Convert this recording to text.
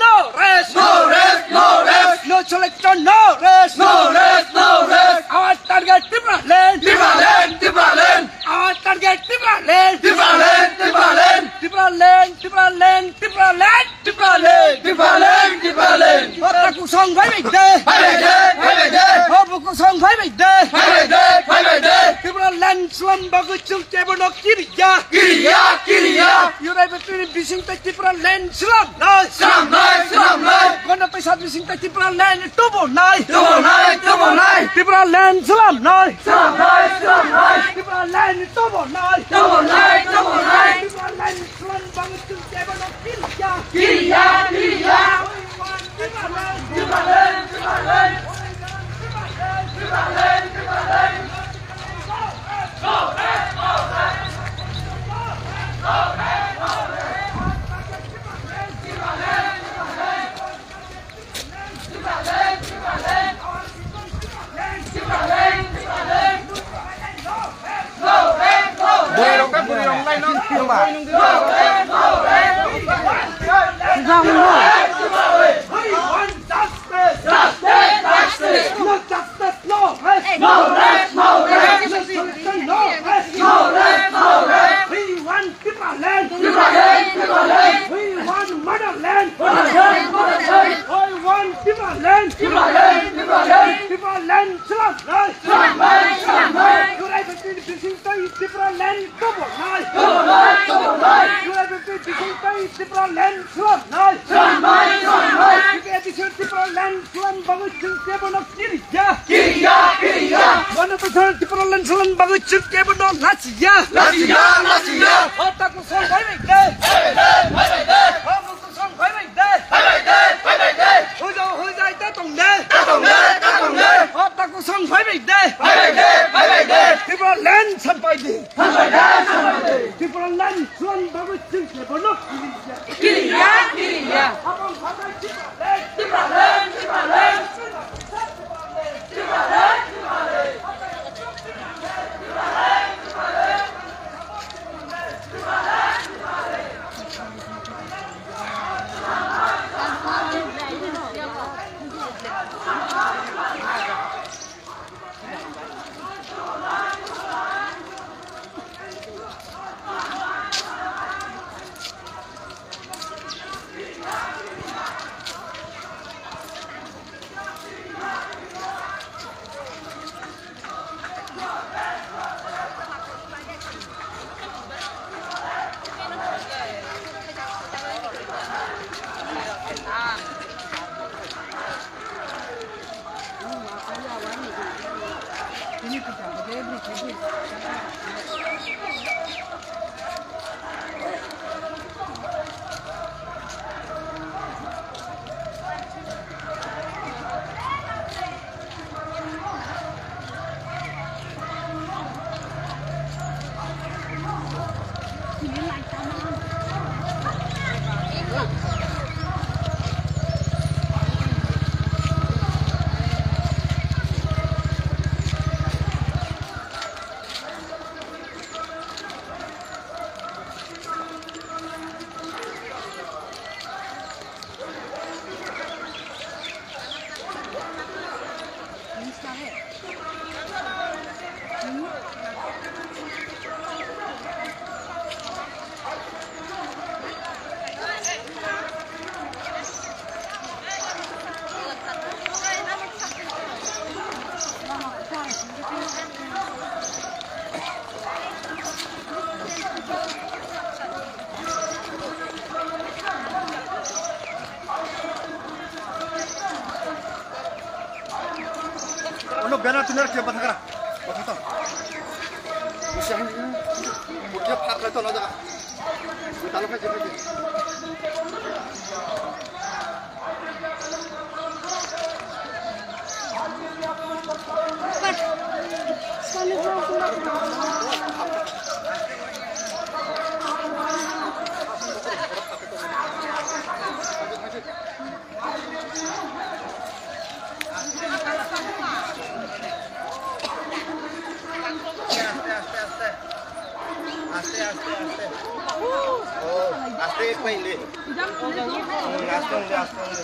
No rest, no rest, no rest. No selection, no rest, no rest, no rest. Our target, Timberland, Timberland, Timberland. Our target, Timberland, Timberland, Timberland. Timberland, Timberland, Timberland, Timberland, Timberland, Timberland. Hãy cuộc sống phải bình tĩnh, phải bình tĩnh, phải bình tĩnh. Hãy cuộc sống phải bình tĩnh, phải bình tĩnh, phải bình tĩnh. Timberland slum bagus chung cebonok kiriya, kiriya, kiriya. Yurai betul bising tak Timberland slum, nay, slum, nay, slum, nay. Kena pesat bising tak Timberland tubuh, nay, tubuh, nay, tubuh, nay. Timberland slum, nay, slum, nay, slum, nay. Timberland tubuh, nay, tubuh, nay, tubuh, nay. Timberland slum bagus chung cebonok kiriya, kiriya, kiriya. Timberland, Timberland, Timberland. Timberland, Timberland. Go, rest, go, rest. Go, rest, go, rest. Timberland, Timberland. Timberland, Timberland. Timberland, Timberland. Go, rest, go, rest. Bùi đồng cái bùi đồng đây nó không bà. Go, rest, go, rest. We want justice. Justice, justice. No justice, no rest. No rest, no rest. No solution, no rest. No rest, no rest. We want Timberland. Timberland, Timberland. We want motherland. Motherland, motherland. We want Timberland. Timberland, Timberland. Timberland, slum, nice. Slum, nice, slum, nice. You like to be fishing Timberland, double nice. Double nice, double nice. You like to be fishing Timberland, slum, nice. Slum, nice, slum, nice. You get to Timberland, slum, bagus chung cebonok kiriya, kiriya, kiriya. 100% Timberland, slum, bagus chung cebonok lasiya, lasiya, lasiya. Otak kusong phải bình tĩnh, phải bình tĩnh, phải bình tĩnh. Otak kusong phải bình tĩnh, phải bình tĩnh, phải bình tĩnh. Hôi dài tới tổng đế, tới tổng đế, tới tổng đế. Otak kusong phải bình tĩnh, phải bình tĩnh, phải bình tĩnh. Timberland sampai di, sampai di, sampai di. Timberland, slum, bagus chung cebonok kiriya, kiriya, kiriya. Abang kata Timberland, Timberland, Timberland. Timberland, Timberland. Ono banner tuner ke batha kara batha to bisa ini mukya phak rato na jaga talo ka jebe এক পাইলে আস্তে আস্তে